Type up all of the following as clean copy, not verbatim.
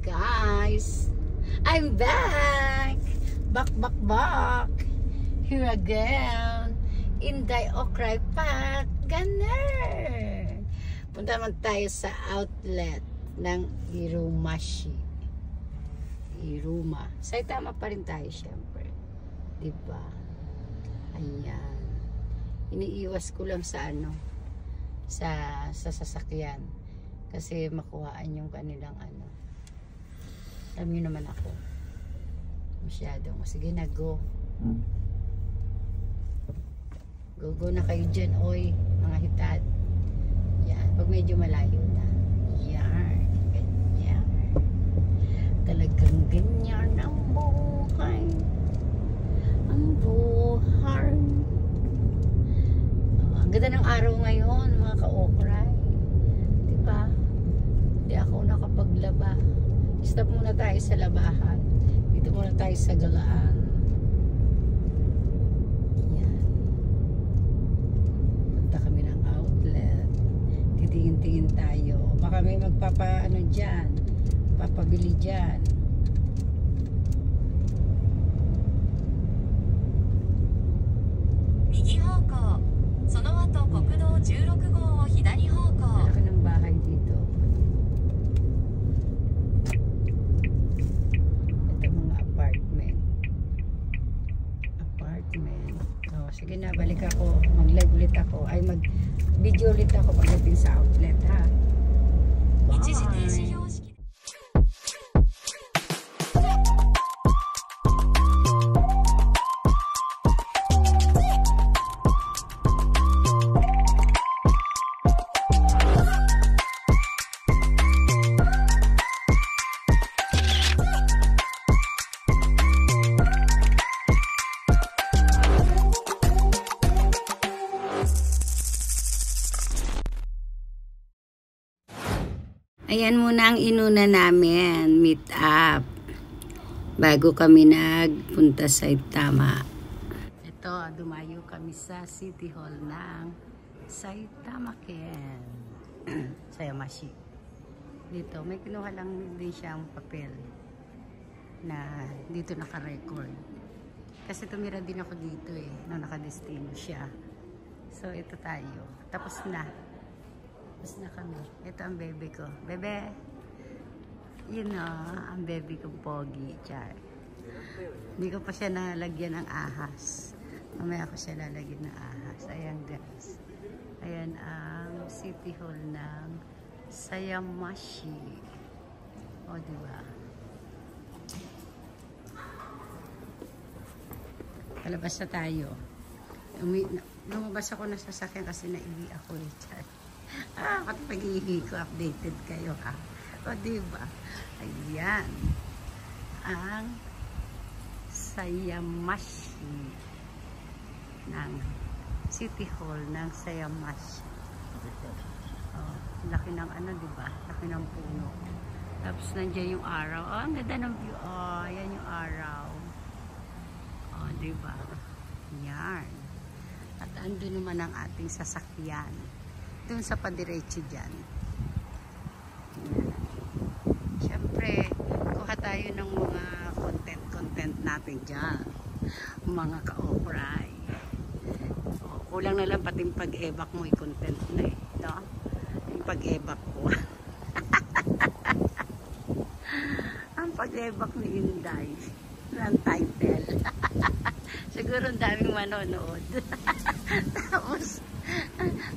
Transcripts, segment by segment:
guys, I'm back! Back! Here again, Inday Okray Pat Ganer! Punta naman tayo sa outlet ng Irumashi. Iruma. Saitama pa rin tayo syempre. Diba? Ayan. Iniiwas ko lang sa ano, sa sasakyan. Kasi makuhaan yung kanilang ano. Alam nyo naman ako. Masyadong. Sige na, go. Go na kayo dyan, oy. Mga hitad. Yan. Pag medyo malayo na. Yan. Ganyan. Talagang ganyan ang buhay. Ang buhay. Ang ganda ng araw ngayon, mga ka-okray. Diba? Hindi ako nakapaglaba. Stop muna tayo sa labahan. Dito muna tayo sa galaan. Yan. Punta kami ng outlet. Titingin-tingin tayo. Baka may magpapaano dyan. Papabili dyan. Malaki ng bahay dito. Ito mga apartment. Oh, sige na, balik ako. Mag-live ulit ako. Ay, mag-video ulit ako pagdating sa outlet, ha? Bye! Ayan muna ang inuna namin, meet up. Bago kami nagpunta sa Saitama. Ito, dumayo kami sa City Hall ng Saitama Ken. Sayamashi. Dito, may kinuha lang din siyang papel na dito naka-record. Kasi tumira din ako dito eh, nung nakadestino siya. So, ito tayo. Tapos na. Tapos na kami. Ito ang baby ko. Bebe! Yun o, ang baby kong pogi. Char. Hindi ko pa siya nalagyan ng ahas. Mamaya ko siya lalagyan ng ahas. Ayan guys. Ayan ang City Hall ng Sayamashi. O, diba? Palabas na tayo. Lumabas ako na sasakyan kasi naiwi ako eh. Char. Pati pag-ihi ko, updated kayo ha. O diba? Ayan. Ang Sayamashi ng City Hall ng Sayamashi. Laki ng ano diba? Laki ng puno. Tapos nandiyan yung araw. Ang ganda ng view. Ayan yung araw. Diba? Yan. At andun naman ang ating sasakyan. Doon sa padiretso dyan. Siyempre, kuha tayo ng mga content natin dyan. Mga ka-okray. Kulang na lang pati yung pag-evac mo i-content na eh. No? Yung pag-evac ko. Ang pag-evac ni Inday. Ang title. Siguro ang daming manonood. Tapos,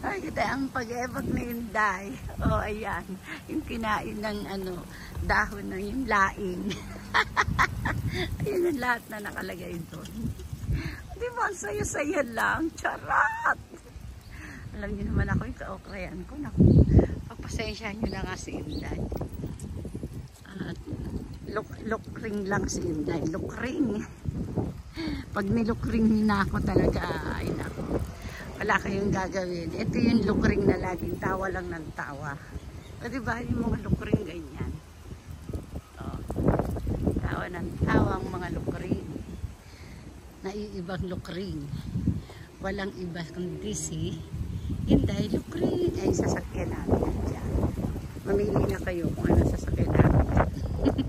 ay, kita ang pag-evac ni Inday. Ayan. Yung kinain ng ano, dahon ng yung laing. Ayun ang lahat na nakalagay doon. Di ba, ang saya-saya lang. Charat! Alam niyo naman ako, yung ka-okrayan ko. Naku, pagpasensyahan nyo na nga si Inday. At lukring lang si Inday. Lukring. Pag nilukring na ako talaga, ay naku. Wala kayong gagawin. Ito yung lukring na laging tawa lang ng tawa. O diba yung mga lukring ganyan? Tawa ng tawa ang mga lukring. Naiibang lukring. Walang iba kundi si Inday lukring. Ay sasakyan natin dyan. Mamili na kayo kung ano sasakyan natin.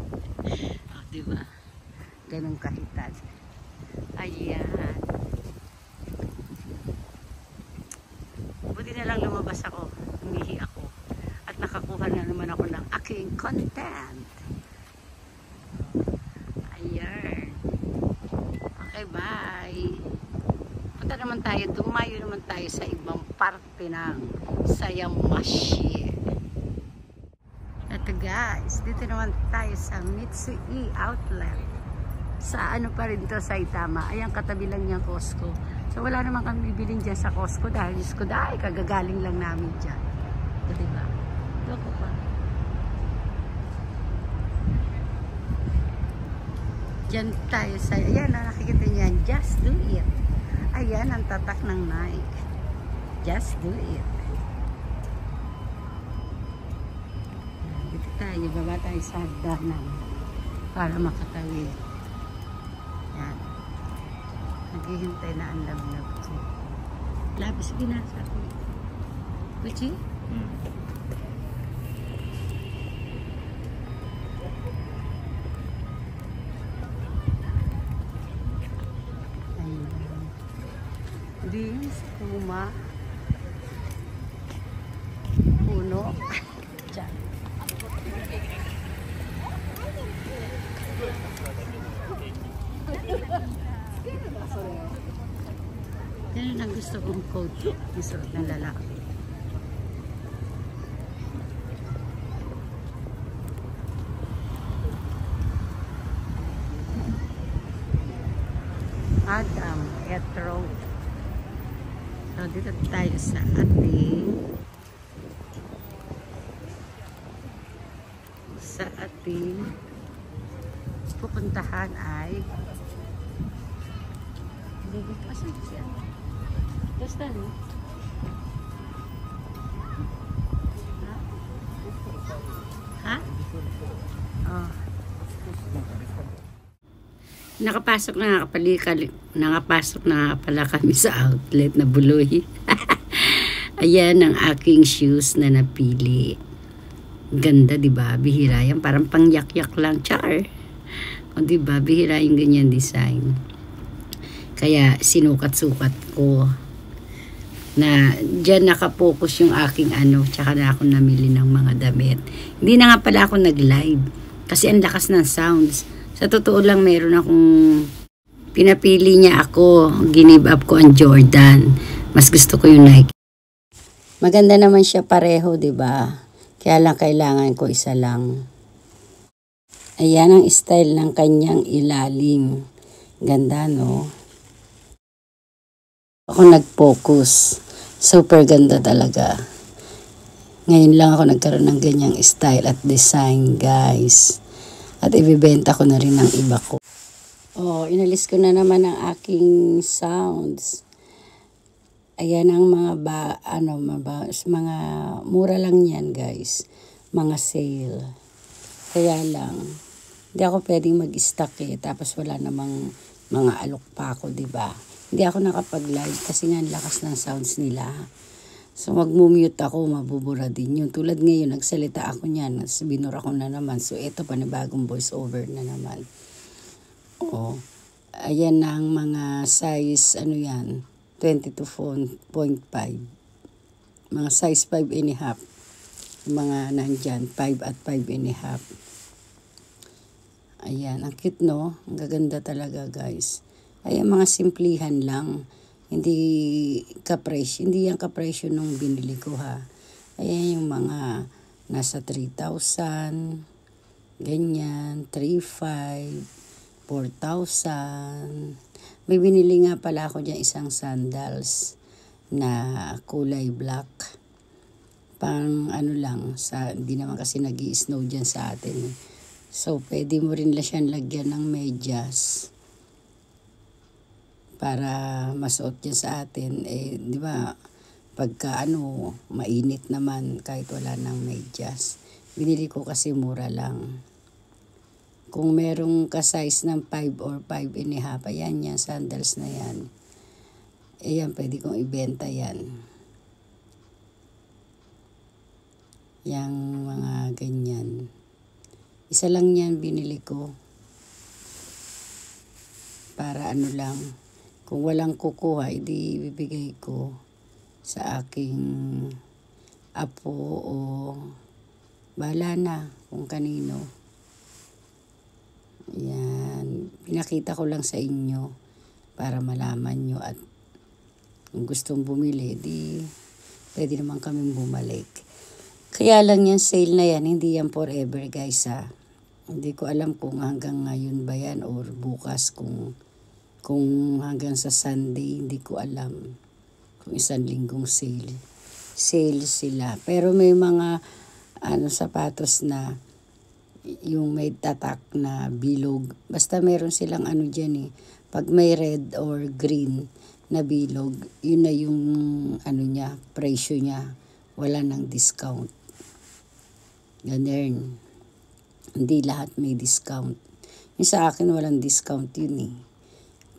ganun kahitan. Ayan. Buti na lang lumabas ako. Umihi ako. At nakakuha na naman ako ng aking content. Ayan. Okay, bye. Punta naman tayo. Tumayo naman tayo sa ibang parte ng Sayamashi. Ito guys, dito naman tayo sa Mitsui Outlet. Sa ano pa rin to, Saitama. Ayan, katabi lang niya Costco. So wala naman kami bibilin dyan sa Costco dahil Diyos ko, dahil kagagaling lang namin dyan. Ito diba? Ito ko pa. Dyan tayo sa, ayan, nakikita niyan, Just Do It. Ayan, ang tatak ng Nike. Just Do It. Dito tayo, baba tayo sa hagdanan para makatawid. Yan. Naghihintay na ang lab-lab ko. Labis binasa ko. Kuchi? Ayan. Hindi yun sa Puma. Puno. Diyan. Yan ang gusto kong coat. Isuot ng lalaki. Adam Etro. So dito tayo sa ating pupuntahan ay asan siya? Basta no? Ha? Oh. Nakapasok na pala kami sa outlet na Buloy. Ayan ang aking shoes na napili. Ganda, di ba? Bihira yan. Parang pangyak-yak lang. Char. O, di ba? Bihira yung ganyan design. Kaya sinukat-sukat ko na dyan nakapokus yung aking ano, tsaka na ako namili ng mga damit. Hindi na nga pala ako nag-live kasi ang lakas ng sounds. Sa totoo lang, meron akong pinapili niya ako. Ginib up ko ang Jordan. Mas gusto ko yung Nike. Maganda naman siya pareho, di ba? Kaya lang kailangan ko isa lang. Ayan ang style ng kanyang ilalim. Ganda, no? Ako nag-focus. Super ganda talaga. Ngayon lang ako nagkaroon ng ganyang style at design, guys. At ibibenta ko na rin ang iba ko. Oh, inalis ko na naman ang aking sounds. Ayan ang mga mga mura lang yan, guys. Mga sale. Kaya lang, hindi ako pwedeng mag-stock tapos wala namang mga alok pa ako, diba? Hindi ako nakapag-live kasi nga lakas ng sounds nila. So mag-mute ako, mabubura din yun. Tulad ngayon, nagsalita ako niyan, binura ko na naman. So ito panibagong voice over na naman. Oo. Ayan ang mga size, 20 to 4.5. Mga size 5.5. Mga nandyan, 5 at 5.5. Ayan, ang cute, no? Ang gaganda talaga, guys. Ayan, mga simplihan lang. Hindi yan kapresyo nung binili ko, ha. Ayan yung mga nasa 3,000, ganyan, 3,500, 4,000. May binili nga pala ako dyan isang sandals na kulay black. Pang hindi naman kasi nag-i-snow dyan sa atin. So, pwede mo rin siyang lagyan ng medyas para masuot dyan sa atin. Di ba, pagka mainit naman kahit wala ng medyas. Binili ko kasi mura lang. Kung merong ka-size ng 5 or 5.5, ayan yan, sandals na yan. Ayan, pwede kong ibenta yan. Yang mga ganyan. Isa lang yan binili ko. para ano lang, kung walang kukuha, edi bibigay ko sa aking apo o bahala na kung kanino. Yan, pinakita ko lang sa inyo para malaman nyo at kung gustong bumili, di pwede naman kaming bumalik. Kaya lang yan, sale na yan, hindi yan forever guys ha. Hindi ko alam kung hanggang ngayon ba yan or bukas kung hanggang sa Sunday, hindi ko alam kung isang linggong sale. Sale sila. Pero may mga sapatos na yung may tatak na bilog. Basta meron silang dyan eh. Pag may red or green na bilog, yun na yung niya, presyo niya. Wala nang discount. Ganun. Hindi lahat may discount. Yung sa akin walang discount yun eh.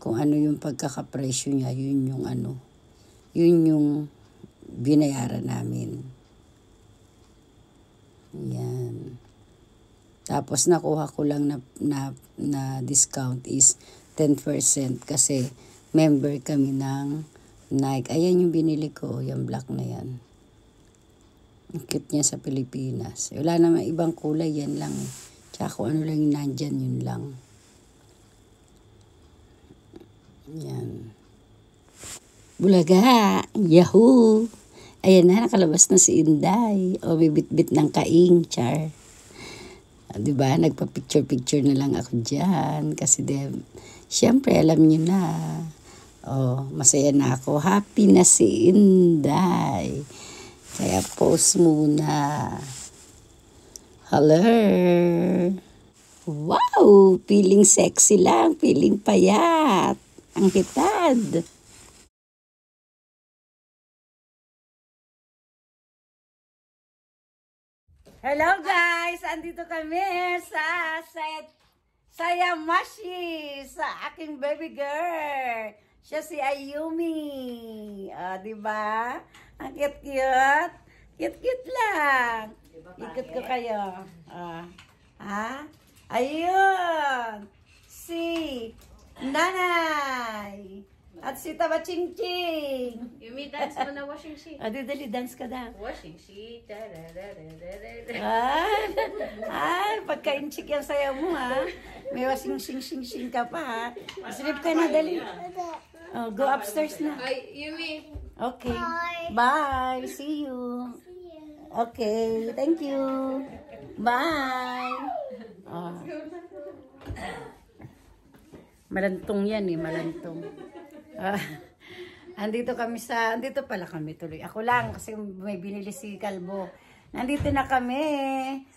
Kung ano yung pagkakapresyo niya, yun yung binayaran namin. Yan. Tapos nakuha ko lang na discount is 10% kasi member kami ng Nike. Ayan yung binili ko, yung black na yan. Ang cute niya sa Pilipinas. Wala naman ibang kulay, yan lang. Tsaka kung ano lang yung nandyan, yun lang. Yan. Bulaga! Yahoo! Ayan na, nakalabas na si Inday. O, may bit-bit ng kaing, char. Diba? Nagpa-picture-picture na lang ako dyan. Kasi syempre, alam nyo na. Oh, masaya na ako. Happy na si Inday. Kaya post muna. Hello. Wow! Feeling sexy lang. Feeling payat. Ang hitad. Hello guys! Andito kami sa Sayamashi sa aking baby girl. Siya si Ayumi. Diba? Ang cute-cute. Cute-cute lang. Ikot ko kayo. Ayun! Si Nanay! At si Taba Ching Ching. Yumi, dance mo na washing sheet. Dali, dance ka daw. Washing sheet. Ay, pagka-inchik yung sayaw mo ha. May washing shing ka pa ha. Sleep ka na, dali. Oh, go upstairs na. Ay, Yumi. Okay. Bye. See you. Okay. Thank you. Bye. Oh. Malantong yan eh, malantong. Andito pala kami tuloy. Ako lang kasi may binili si Kalbo. Nandito na kami.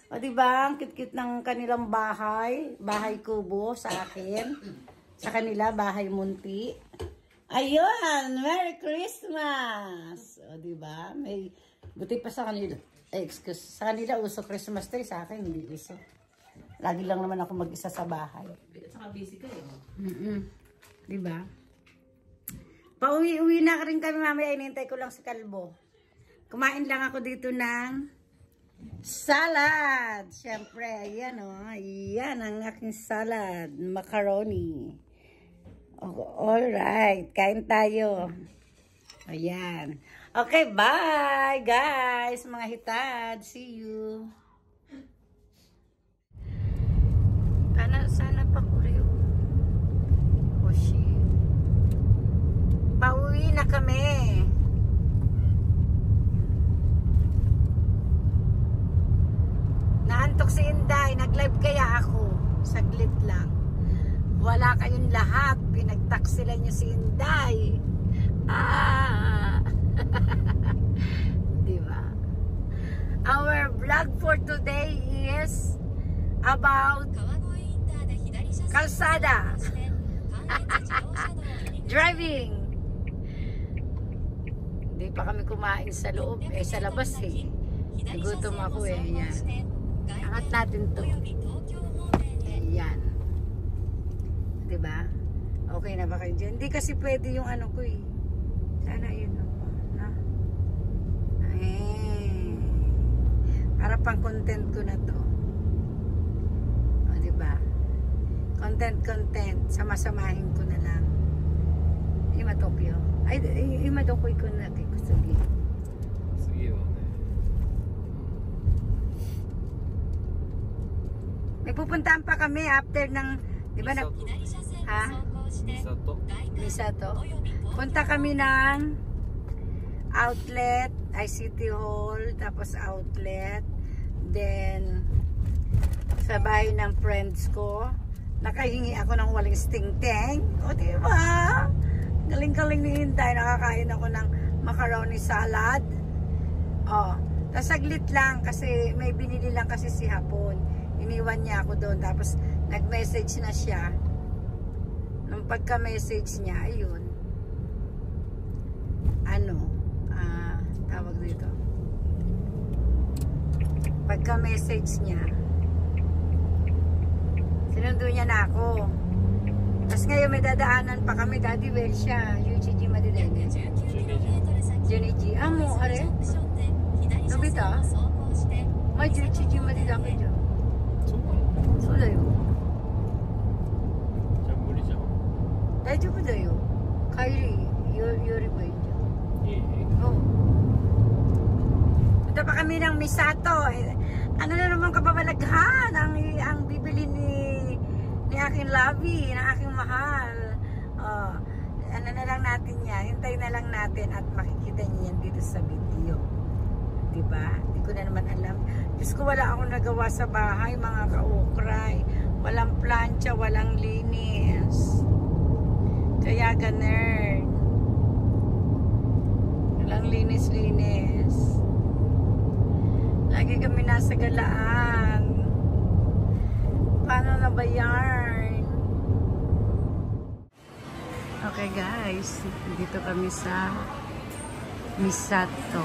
O diba, ang cute-cute ng kanilang bahay. Bahay kubo sa akin. Sa kanila, bahay munti. Ayun! Merry Christmas! O diba, may buti pa sa kanila. Sa kanila uso Christmas tree. Sa akin, hindi uso. Lagi lang naman ako mag-isa sa bahay. Saka busy kayo. Diba? Pauwi-uwi na rin kami mamaya. Inintay ko lang si Kalbo. Kumain lang ako dito ng salad. Siyempre, ayan o. Ayan ang aking salad. Macaroni. Alright. Kain tayo. Ayan. Okay, bye guys. Mga hitad. See you. Sana pa kureo. Oshi. Pauwi na kami. Naantok si Inday. Nag-live kaya ako. Saglit lang. Wala kayong lahat. Pinagtaksilan niyo si Inday. Diba? Our vlog for today is about kalsada. Driving. Hindi pa kami kumain sa loob. Sa labas eh. Nagutom ako eh. Yan. Angat natin to. Yan. Diba? Okay na ba kayo dyan? Hindi kasi pwede yung ano ko eh. Sana yun. Para pang content ko na to. O diba? Content. Sama-samahin ko na lang. Ima Tokyo. Ay, ima Dokoy ko na kay Kusugi. 次はね May pupuntahan pa kami after ng, di ba na, ha? Misato. Misato. Punta kami ng outlet, ay City Hall, tapos outlet. Then, sa bahay ng friends ko, nakahingi ako ng waling sting-ting. O, diba? Galing-galing ni Hinday. Nakakain ako ng macaroni salad. O, tapos saglit lang kasi may binili lang kasi si Hapon. Iniwan niya ako doon. Tapos, nag-message na siya. Nung pagka-message niya, ayun. Tawag dito. Pagka-message niya, sinundo niya na ako. Tapos ngayon may dadaanan pa kami, Daddy Well siya, Yuchiji Madidene. Junichi. Amo, are? Nobita? May Yuchiji Madidene dyan. そうなのそうだよ。じゃあ無理じゃん大丈夫だよ。帰り寄ればいいんじゃん。いい Oo. Punta pa kami ng Misato. Ano na naman kababalaghan ang bibili ni aking Lavi, ng aking mahal. Ano na lang natin yan. Hintay na lang natin at makikita niyo yan dito sa video. Diba? Hindi ko na naman alam. Diyos ko, wala akong nagawa sa bahay, mga ka-ukray. Walang plancha, walang linis. Kaya ganun. Walang linis-linis. Lagi kami nasa galaan. Paano na ba yan? Okay guys, dito kami sa Misato.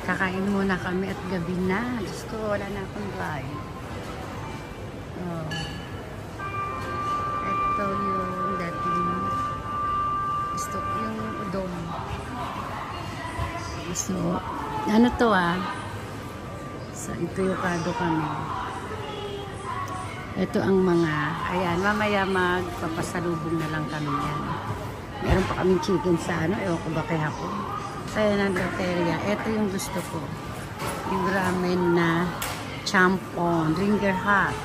Kakain muna kami at gabi na. Diyos ko, wala na akong drive. Ito yung dating gusto ko yung udon. So, ano to So, ito yung kado kami. Ito ang mga, ayan, mamaya magpapasalubong na lang kami yan. Meron pa kaming chicken sa ewan ko ba kay Hapon. Kaya ng loteria. Ito yung gusto ko. Yung ramen na champon. Ringer hot.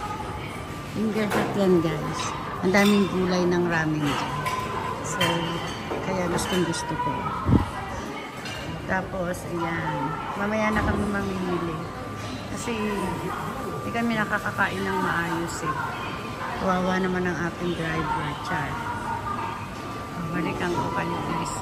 Ringer hot yan guys. Ang daming gulay ng ramen dyan. So, kaya gusto ko. Tapos, ayan. Mamaya na kami mamimili. Kasi, hindi kami nakakakain ng maayos eh. Kawawa naman ang ating driver, Char. Balikan ko kayo guys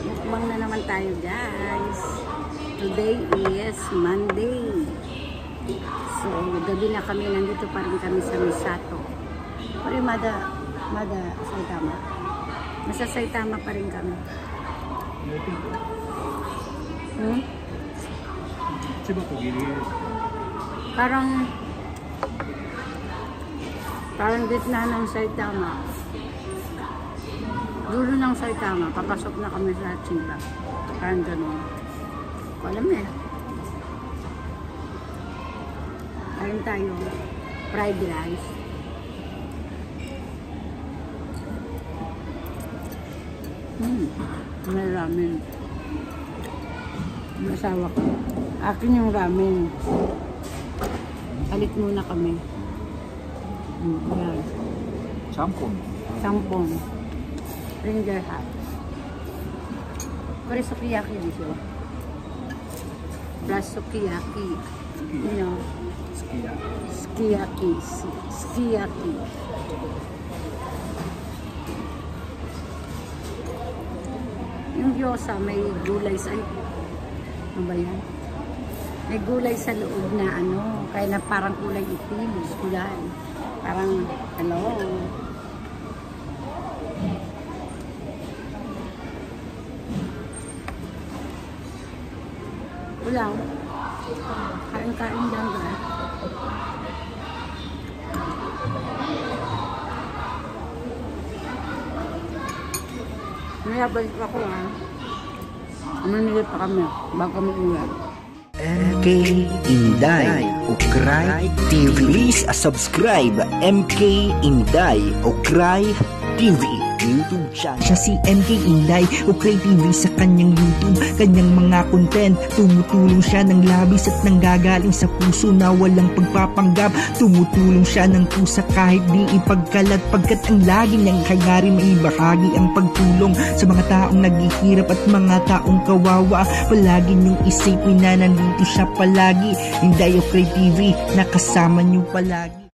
Mukbang na naman tayo guys. Today is Monday. So, gabi na kami. Nandito pa rin kami sa Misato. Pero Mada Saitama. Nasa Saitama pa rin kami. Chiba to gilid. Parang gitna ng Saitama. Dulo ng Saitama, papasok na kami sa Chiba. Parang ganun. Alam eh. Ayun tayo. Fried rice. May ramen. May asawa ko. Akin yung ramen. Halit muna kami. Yan. Champon. Sampon. Ringer hot. Kore sukiyaki dito. Plus sukiyaki. You know. Sukiyaki. Sukiyaki. Yung gyoza may gulay sa ano ba yan? May gulay sa loob na ano, kaya na parang kulay itim, gulay. Parang, hello. Ulang. Kain-kain lang ba? Nayabalik ako Manili pa kami bago kami uwi. MK Inday Ukray TV. Please subscribe MK Inday Ukray TV YouTube channel. Siya si MK Inday Ukray TV sa kanyang YouTube. Kanyang mga content, tumutulong siya ng labis at nanggagaling sa puso na walang pagpapanggap. Tumutulong siya ng pusa kahit di ipagkalat, pagkat ang lagi niyang kayari maibahagi ang pagtulong sa mga taong naghihirap at mga taong kawawa. Palagi niyong isipin na nandito siya palagi. Inday Ukray TV, nakasama niyo palagi.